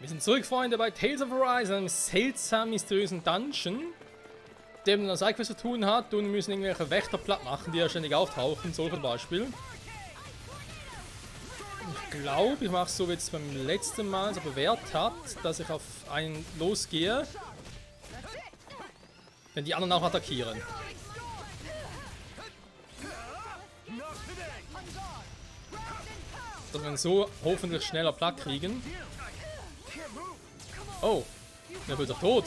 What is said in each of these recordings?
Wir sind zurück, Freunde, bei Tales of Arise, einem seltsam mysteriösen Dungeon, der mit einer Sidequest zu tun hat und wir müssen irgendwelche Wächter platt machen, die ja ständig auftauchen, so zum Beispiel. Ich glaube, ich mache es so wie es beim letzten Mal so bewährt hat, dass ich auf einen losgehe, wenn die anderen auch attackieren. Dass wir ihn so hoffentlich schneller platt kriegen. Oh, der wird doch tot.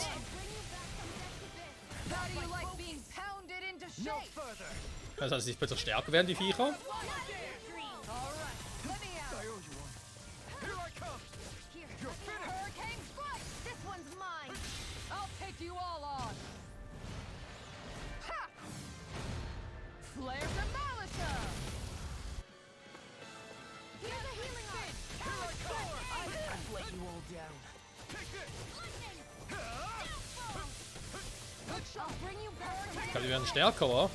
Das heißt, sie plötzlich stärker werden, die Viecher. Ich glaube, die werden stärker, oder?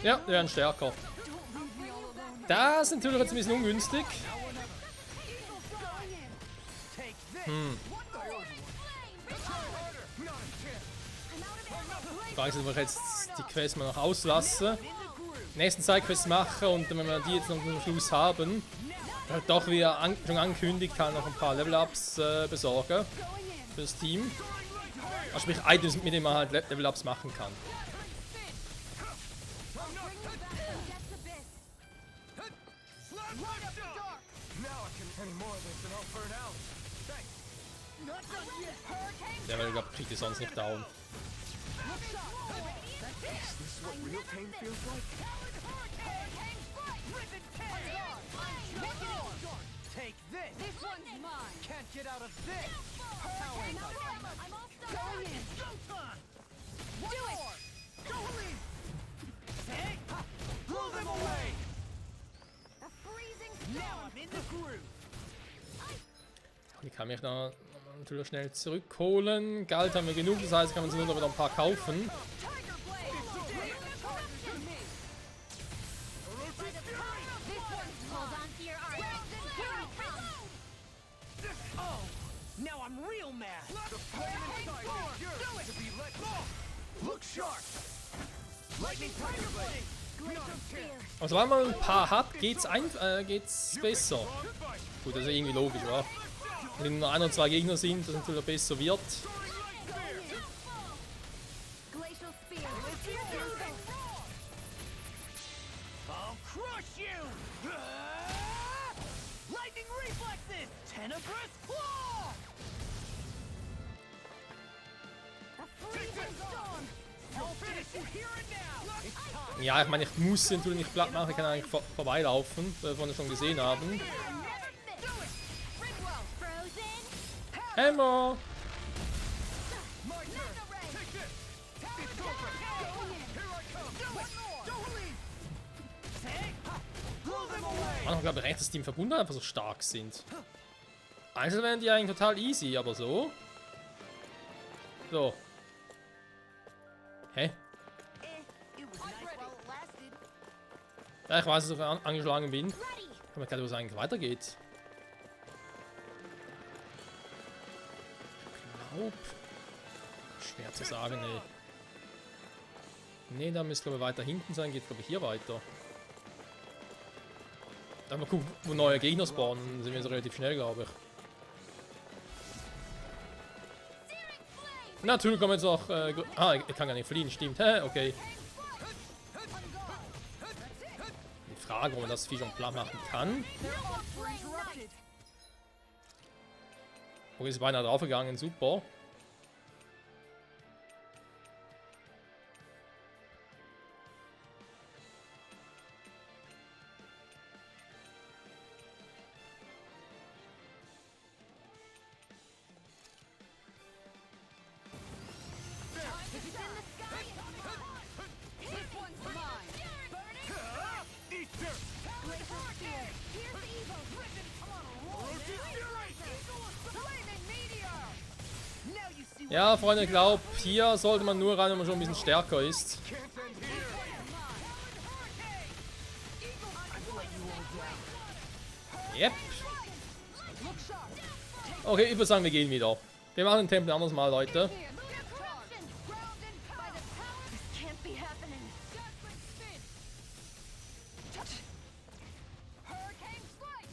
Ja, die werden stärker. Das ist natürlich jetzt ein bisschen ungünstig. Ich weiß nicht, ob ich jetzt die Quest mal noch auslasse. Nächsten Sidequest mache und wenn wir die jetzt noch zum Schluss haben, halt doch wie er schon angekündigt hat, noch ein paar Level-Ups besorgen für das Team. Also sprich Items, mit denen man halt Level-Ups machen kann. Der Level-Up kriegt ihr sonst nicht down. Take this! This one's mine! Can't get out of this! I'm all going in! Showtime! Do it! Go lead! Hey! Blow them away! A freezing Now I'm in the groove! Ich kann mich noch natürlich schnell zurückholen. Geld haben wir genug, das heißt, kann man sich nur noch wieder ein paar kaufen. Now I'm real mad! The flame inside is yours to be let go! Look sharp! Lightning Tiger Blade! Also wenn man ein paar hat, geht's besser. Gut, das ist irgendwie logisch, oder? Wenn nur 1 oder 2 Gegner sind, dass es natürlich besser wird. I'll crush you! Lightning reflexes! Tenebrous claw! A freezing storm! I'll finish you here and now! It's time! Ja, ich meine, ich muss sie natürlich nicht platt machen, ich kann eigentlich vorbeilaufen, weil wir schon gesehen haben. Hammer! My turn! Take this! It's over! Here I come! Don't leave! Hey! Blow them away! Man hat, glaube ich, recht, dass die im Verbund einfach so stark sind. Einzeln wären die eigentlich total easy, aber so. So. Hä? Ja, ich weiß, dass ich angeschlagen bin. Ich weiß gar nicht, wo es eigentlich weitergeht. Ich glaube. Schwer zu sagen, ey. Ne, da müsste, glaube ich, weiter hinten sein. Geht, glaube ich, hier weiter. Dann mal gucken, wo neue Gegner spawnen. Dann sind wir so relativ schnell, glaube ich. Natürlich kommen jetzt noch. Ich kann gar nicht fliehen, stimmt. Hä, okay. Die Frage, ob man das Vieh schon platt machen kann. Okay, ist beinahe draufgegangen, super. Ja, Freunde, ich glaube, hier sollte man nur rein, wenn man schon ein bisschen stärker ist. Yep. Okay, ich würde sagen, wir gehen wieder. Wir machen den Tempel anders mal, Leute. This can't be happening. Hurricane strike.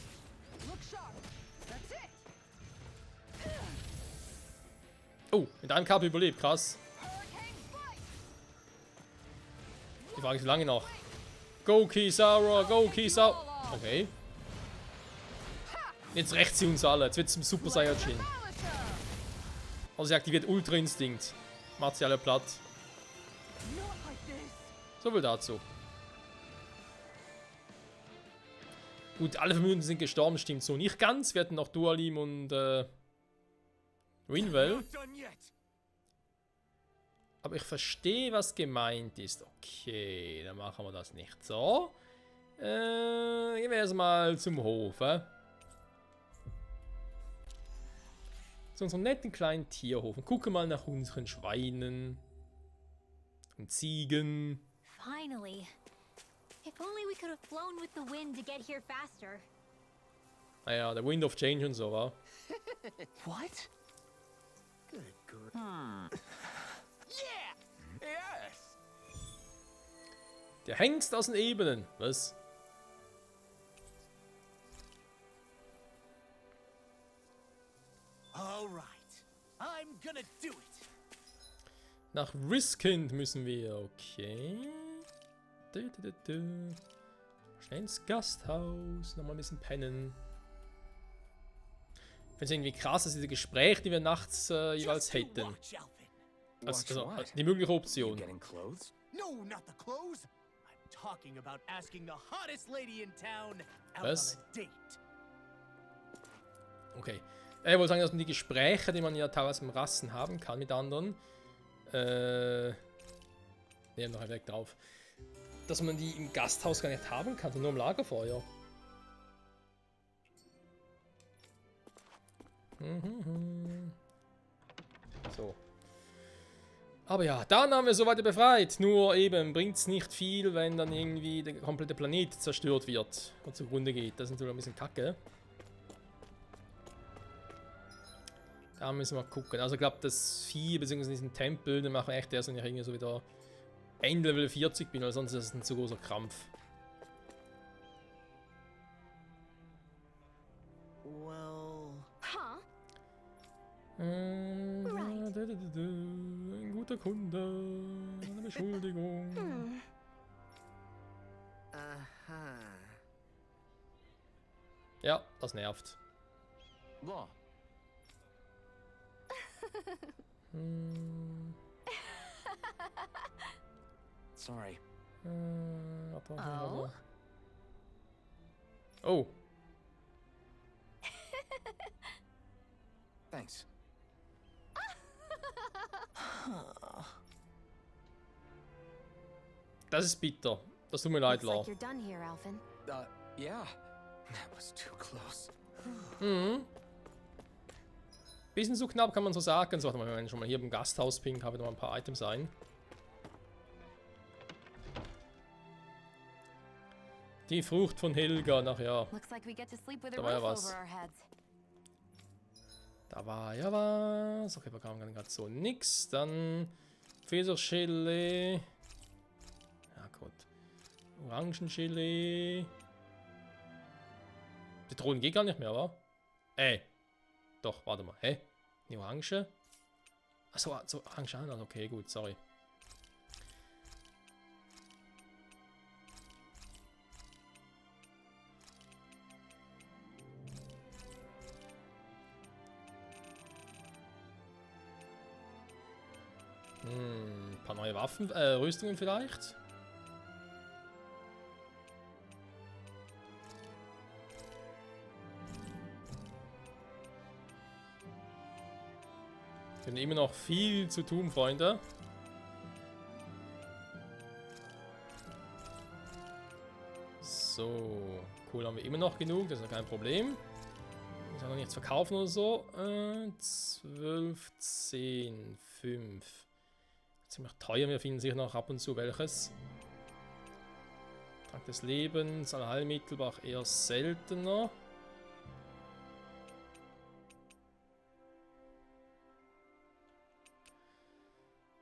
Look sharp. That's it. Oh, mit einem Kampf überlebt, krass. Hurricane strike. Die Frage ist, wie lange noch? Go Kizaru, go Kizaru. Okay. Jetzt rächt sie uns alle. Jetzt wird es zum Super Saiyajin. Also sie aktiviert Ultra Instinkt. Macht sie alle platt. Not like this. So viel dazu. Gut, alle Verbündeten sind gestorben, stimmt so nicht ganz. Wir hatten noch Dualim und Winwell. Not done yet. Aber ich verstehe, was gemeint ist. Okay, dann machen wir das nicht so. Gehen wir erstmal zum Hof. Zu unserem netten kleinen Tierhof. Und gucken mal nach unseren Schweinen und Ziegen. Finally. If only we could have flown with the wind to get here faster. Naja, der Wind of Change und so, wa? What? Good grief. Yeah! Yes! Der Hengst aus den Ebenen. Was? All right. I'm gonna do it. Nach Riskind müssen wir. Okay. Schnell ins Gasthaus. Nochmal ein bisschen pennen. Ich finde es irgendwie krass, dass diese Gespräche, die wir nachts jeweils Just you hätten. watch, Alvin. Also, die mögliche Option. Getting clothes? No, not the clothes. I'm talking about asking the hottest lady in town out Was? on a date. Okay. Ich wollte sagen, dass man die Gespräche, die man ja teilweise im Rassen haben kann mit anderen, nehmen noch weg drauf, dass man die im Gasthaus gar nicht haben kann, sondern nur im Lagerfeuer. So. Aber ja, dann haben wir soweit befreit. Nur eben bringt es nicht viel, wenn dann irgendwie der komplette Planet zerstört wird und zugrunde geht. Das ist natürlich ein bisschen kacke. Da müssen wir gucken. Also ich glaube, das Vieh bzw. diesen Tempel, den machen wir echt erst, wenn ich irgendwie so wieder Endlevel 40 bin, weil sonst ist es ein zu großer Krampf. Well, Huh? Ein guter Kunde, eine Beschuldigung. Aha. Ja, das nervt. Law. Sorry. Oh? Oh. Thanks. Das ist bitter. Das tut mir leid, Looks like La. you're done here, Alvin. Yeah. That was too close. Bisschen zu knapp kann man so sagen. So, warte mal, wenn ich schon mal hier im Gasthaus bin, habe ich noch ein paar Items ein. Die Frucht von Helga, nachher. Looks like we get to sleep with a Da war ja roof was. over our heads. Da war ja was. Okay, wir kamen gerade so nix. Dann Pfirsichchili. Ja gut. Orangenchili. Zitronen geht gar nicht mehr, wa? Doch, warte mal. Hä? Die Orange? Achso, so Orange an. Okay, gut, sorry. Ein paar neue Waffen, Rüstungen vielleicht. Wir haben immer noch viel zu tun, Freunde. So, cool haben wir immer noch genug, das ist ja kein Problem. Muss ja noch nichts verkaufen oder so. 12, 10, 5. Ziemlich teuer, wir finden sicher noch ab und zu welches. Trank des Lebens, Allheilmittel, aber auch eher seltener.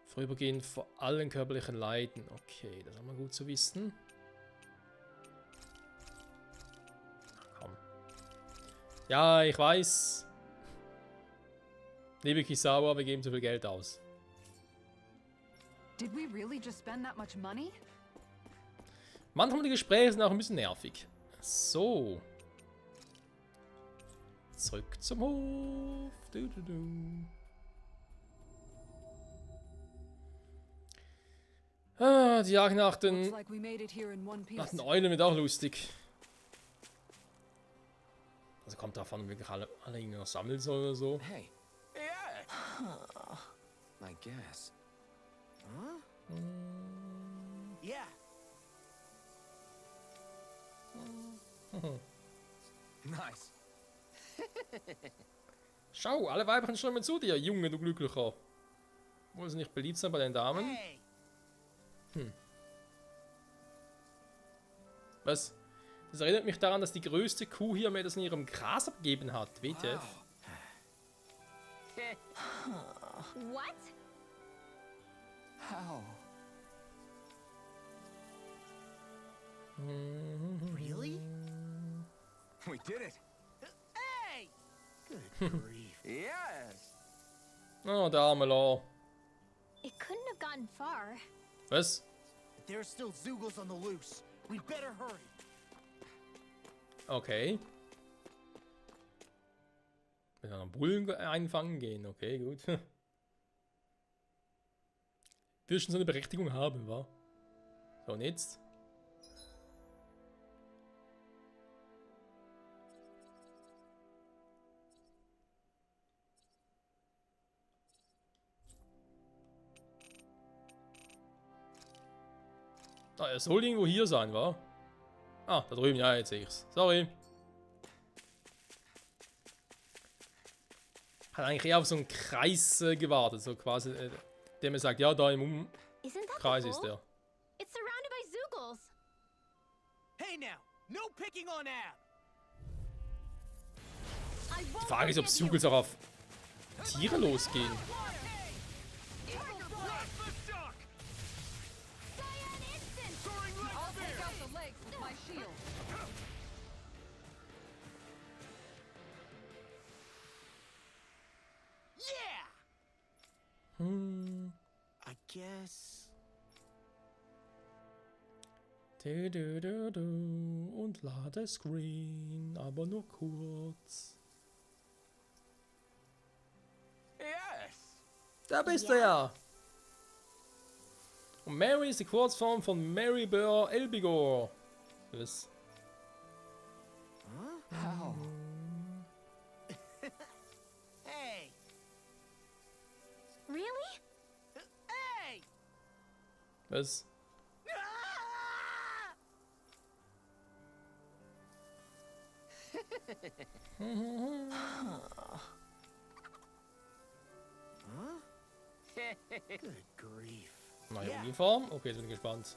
Vorübergehend vor allen körperlichen Leiden. Okay, das ist mal gut zu wissen. Komm. Ja, ich weiß. Liebe Kisawa, wir geben zu viel Geld aus. Did we really just spend that much money? Manchmal die Gespräche sind auch ein bisschen nervig. So. Zurück zum Hof. Ah, die Jagd nach Looks den like we made it here in one piece. Eulen wird auch lustig. Also kommt davon, wirklich alle irgendwie noch sammeln sollen oder so. Hey. Yeah. I guess. Huh? Yeah. Nice. Schau, alle Weiber strömen zu dir, Junge, du Glücklicher. Muss nicht beliebt sein bei den Damen? Hey. Was? Das erinnert mich daran, dass die größte Kuh hier mir das in ihrem Gras abgegeben hat. WTF? What? How? Really? We did it. Hey. Good grief. Yes. Oh, der arme Law. It couldn't have gone far. Was? There's still Zeugles on the loose. We'd better hurry. Okay. Wenn wir einen Bullen einfangen gehen, okay, gut. Wir schon so eine Berechtigung haben, wa? So, und jetzt? Ah, er soll irgendwo hier sein, wa? Ah, da drüben, ja, jetzt sehe ich's. Sorry. Hat eigentlich eher auf so einen Kreis gewartet, so quasi, der mir sagt, ja, da im Isn't that Umkreis the ist bull? der. It's surrounded by Zeugles. Hey now, no picking on Ab. I Die won't Frage ist, ob forgive you. Zugels auch auf Tiere losgehen. Cyan instant. I'll take out the legs with my shield. Yeah. I guess. Und Ladescreen, aber nur kurz. Yes. Da bist du ja. Und Mary ist die Kurzform von Mary Burr Elbigor. Was? How? Hey. Really? Hey. Was? Ah! Good grief. Neue Ja. Uniform? Okay, jetzt bin ich gespannt.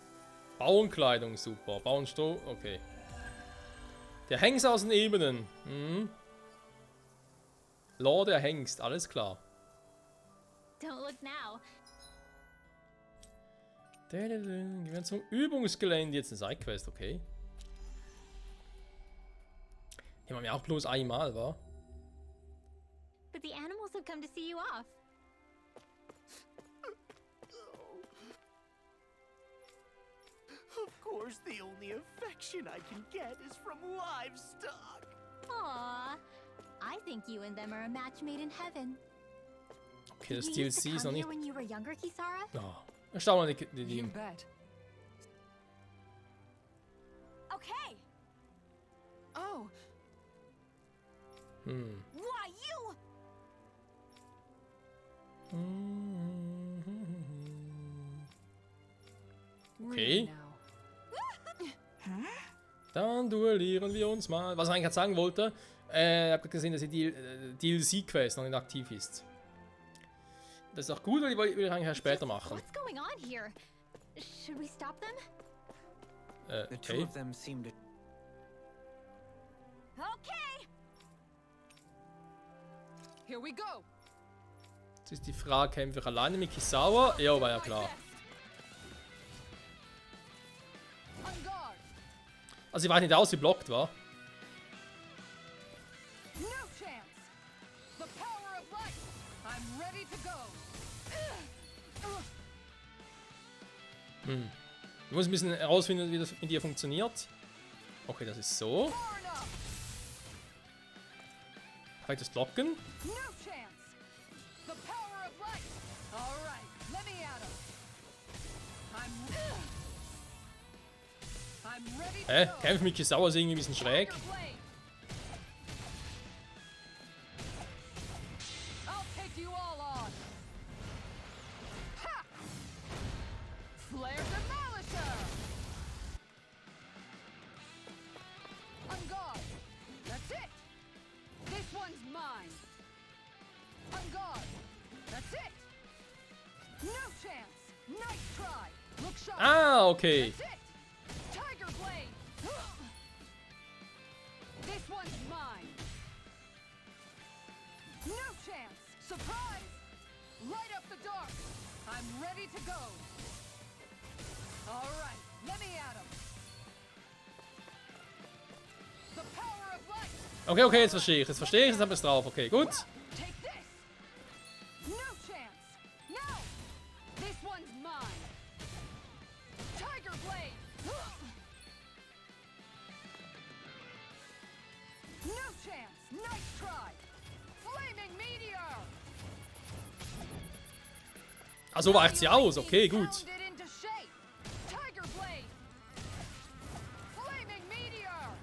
Bauernkleidung, super. Bauernstroh, okay. Der Hengst aus den Ebenen. Mhm. Lord der Hengst, alles klar. Don't look now. Gehen wir zum Übungsgelände. Jetzt eine Sidequest, okay. Die haben wir auch bloß einmal, wa? But the animals have come to see you off. Of course, the only affection I can get is from livestock. Aw. I think you and them are a match made in heaven. Okay, das Did you used to DLC ist noch come nicht. here when you were younger, Kisara? Ja. Schau mal die You bet. Okay. Oh, Hm. Why you? Okay. really now. Dann duellieren wir uns mal. Was ich eigentlich gerade sagen wollte, Ich habe gesehen, dass die DLC-Quest noch nicht aktiv ist. Das ist auch gut, weil ich will eigentlich erst später machen. What's going on here? Should we stop them? The two Okay. of them seem to. Okay. Here we go. Jetzt ist die Frage, kämpfe ich alleine mit Kizawa? Ja, war ja klar. On guard. Also ich weiß nicht aus, wie blockt war. No chance. The power of light. I'm ready to go. Ich muss ein bisschen herausfinden, wie das mit ihr funktioniert. Okay, das ist so. Far enough. Kann ich das blocken? No chance. The power of light. All right, let me at him. I'm ready to go. Kämpfe mit Kizawa ist irgendwie ein bisschen schräg. Tiger Blade. I'll take you all on. Ha! Flare Demolisher. On guard. That's it. This one's mine. On guard. That's it. No chance. Nice try. Look sharp. Ah, okay. That's it. Tiger Blade. This one's mine. No chance. Surprise. Light up the dark. I'm ready to go. All right. Let me at him. The power of light. Okay, okay, jetzt verstehe ich. Jetzt verstehe ich, jetzt habe ich es drauf. Okay, gut. Take this. No chance. No. This one's mine. Tiger Blade. No chance. Nice try. Flaming Meteor. Ah, so weicht sie aus. Okay, gut. Pound it into shape. Tiger Blade. Flaming Meteor.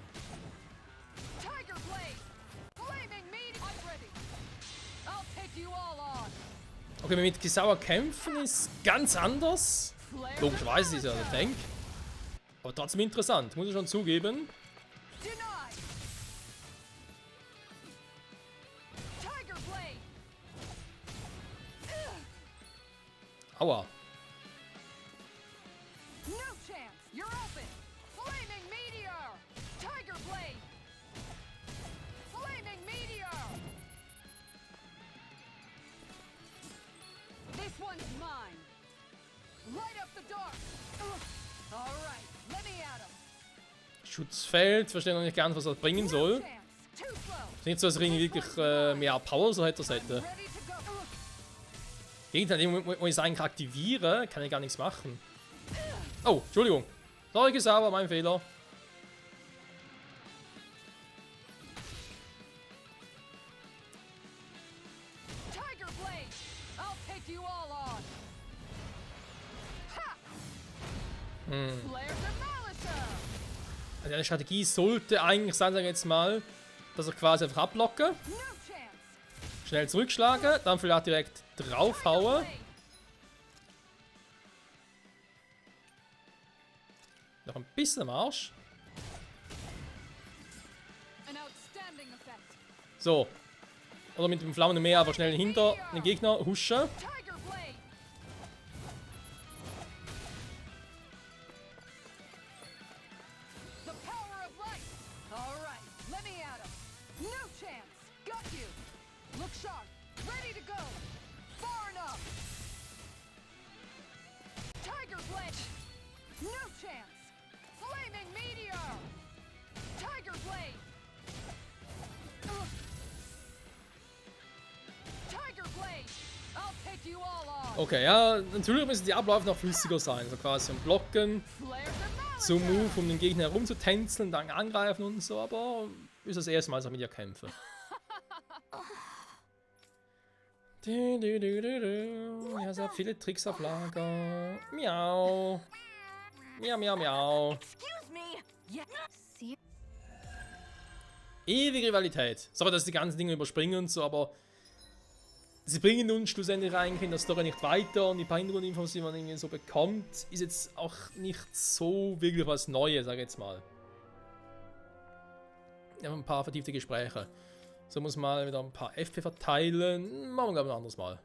Tiger Blade. Flaming Meteor. I'm ready. I'll take you all on. Okay, mit Kizawa kämpfen ist ganz anders. Flare Logischerweise ist ja der Demolisher. Tank. Aber trotzdem interessant, muss ich schon zugeben. Denied. Tiger Blade. Aua. No chance. You're open. Flaming Meteor. Tiger Blade. Flaming Meteor. This one's mine. Light up the dark. All right. Let me at him. Schutzfeld, verstehe noch nicht ganz, was das bringen No soll. chance. Too slow. Ist nicht so, dass Ring wirklich mehr Power so hätte. Ready to go. Gegenteil, wo ich es eigentlich aktiviere, kann ich gar nichts machen. Oh, Entschuldigung. Sorry, Kizawa, mein Fehler. Tiger Blade. I'll take you all on. Ha! Flare Demolisher. Also eine Strategie sollte eigentlich sein, sagen wir jetzt mal, dass ich quasi einfach ablocke, No chance. schnell zurückschlage, dann vielleicht direkt draufhaue. Blade. Noch ein bisschen am Arsch. An outstanding effect. So. Oder mit dem flammenden Meer einfach schnell hinter den Gegner huschen. Tiger Blade. The power of light. All right, let me at him. No chance. Got you. Look sharp. Ready to go. Far enough. Tiger Blade. No chance. Flaming Meteor. Tiger Blade. Ugh. Tiger Blade. I'll take you all on. Okay, ja, natürlich müssen die Abläufe noch flüssiger sein. Also quasi ein Blocken, Flare so Demolisher. Move, um den Gegner herumzutänzeln, dann angreifen und so, aber ist das erste Mal, dass ich mit ihr kämpfe. Ja, sie hat viele Tricks auf Lager. Miau. Miau, miau, miau. Excuse me. Yeah. See? Ewige Rivalität. Sorry, dass ich die ganzen Dinge überspringen und so, aber sie bringen uns schlussendlich eigentlich in der Story nicht weiter und die paar Hintergrundinfos, die man irgendwie so bekommt, ist jetzt auch nicht so wirklich was Neues, sag ich jetzt mal. Ja, ein paar vertiefte Gespräche. So muss mal wieder ein paar FP verteilen. Machen wir, glaube ich, ein anderes Mal.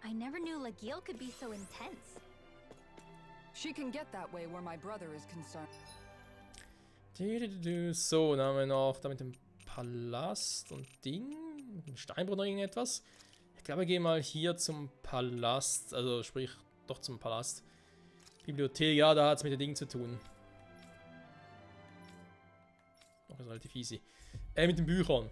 I never knew Lagiel could be so intense. She can get that way where my brother is concerned. So, dann haben wir noch da mit dem Palast und Ding. Mit dem Steinbruch noch irgendetwas. Ich glaube, wir gehen mal hier zum Palast. Also sprich, doch zum Palast. Bibliothek, ja, da hat es mit dem Ding zu tun. Noch ist relativ easy. Mit den Büchern.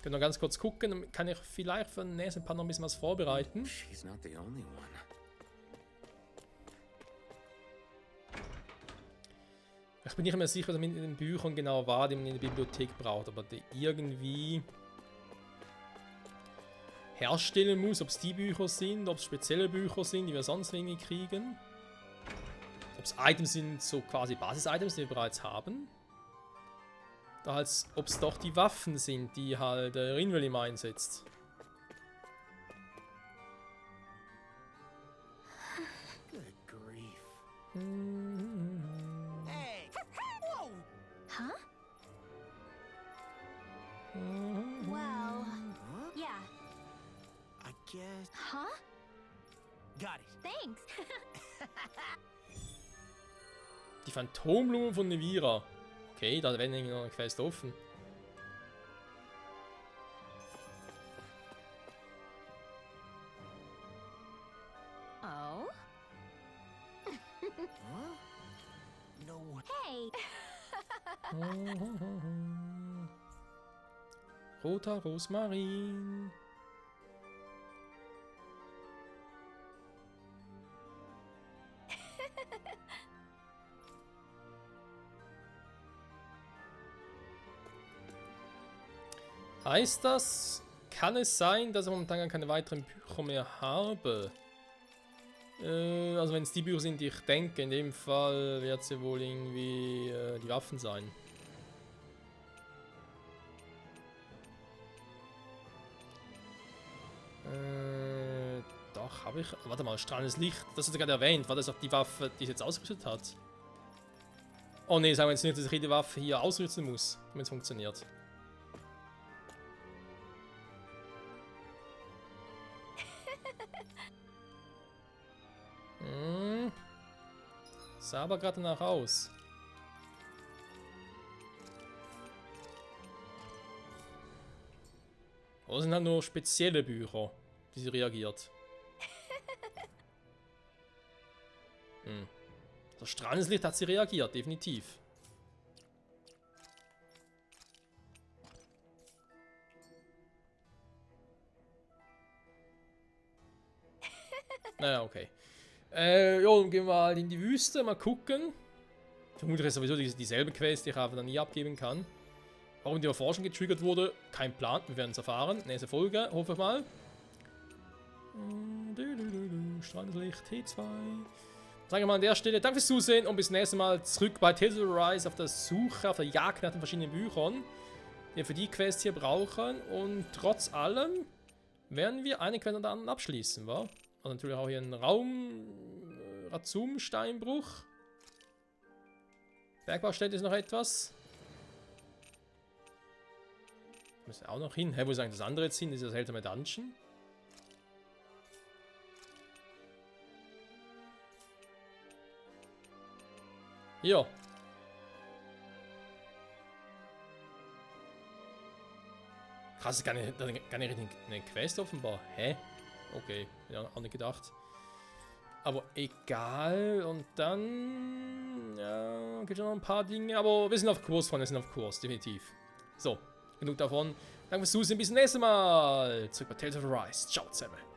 Können wir ganz kurz gucken. Dann kann ich vielleicht für den nächsten Part noch ein bisschen was vorbereiten. She's not the only one. Ich bin nicht mehr sicher, was mit den Büchern genau war, die man in der Bibliothek braucht, aber die irgendwie herstellen muss, ob es die Bücher sind, ob es spezielle Bücher sind, die wir sonst irgendwie kriegen. Ob es Items sind, so quasi Basis-Items, die wir bereits haben. Da als ob es doch die Waffen sind, die halt Rinwell immer einsetzt. Good grief. Hey! Whoa! Huh? Well, yeah. I guess. Huh? Got it. Thanks. Die Phantomblume von Nevira. Okay, da werden irgendwie noch eine Quest offen. Oh? Huh? No. Hey! Roter Rosmarin. Heißt das, kann es sein, dass ich momentan gar keine weiteren Bücher mehr habe? Also wenn es die Bücher sind, die ich denke, in dem Fall wird es ja wohl irgendwie die Waffen sein. Doch, habe ich... Warte mal, strahlendes Licht, das hat er gerade erwähnt. War das auch die Waffe, die es jetzt ausgerüstet hat? Oh ne, sagen wir jetzt nicht, dass ich jede Waffe hier ausrüsten muss, damit es funktioniert. Sah aber gerade danach aus. Oder sind halt nur spezielle Bücher, die sie reagiert. Das strahlendes Licht hat sie reagiert, definitiv. Naja, okay. Ja, dann gehen wir halt in die Wüste, mal gucken. Vermutlich ist sowieso dieselbe Quest, die ich einfach dann nie abgeben kann. Warum die Erforschung getriggert wurde, kein Plan, wir werden es erfahren. Nächste Folge, hoffe ich mal. Strahlendes Licht, T2. Sagen wir mal an der Stelle, danke fürs Zusehen und bis nächstes Mal zurück bei Tales of Arise auf der Suche, auf der Jagd nach den verschiedenen Büchern, die wir für die Quest hier brauchen. Und trotz allem werden wir eine Quest an der anderen abschließen, wa? Und natürlich auch hier ein Razum-Steinbruch. Bergbaustätte ist noch etwas. Müssen auch noch hin. Hä, wo ist eigentlich das andere jetzt hin? Das ist das seltsame Dungeon. Ja. Krass, gar nicht eine Quest offenbar. Hä? Okay, ja, auch nicht gedacht. Aber egal. Und dann... Ja, gibt schon noch ein paar Dinge. Aber wir sind auf Kurs, Freunde. Wir sind auf Kurs, definitiv. So, genug davon. Danke fürs Zusehen. Bis zum nächsten Mal. Zurück bei Tales of Arise. Ciao zusammen.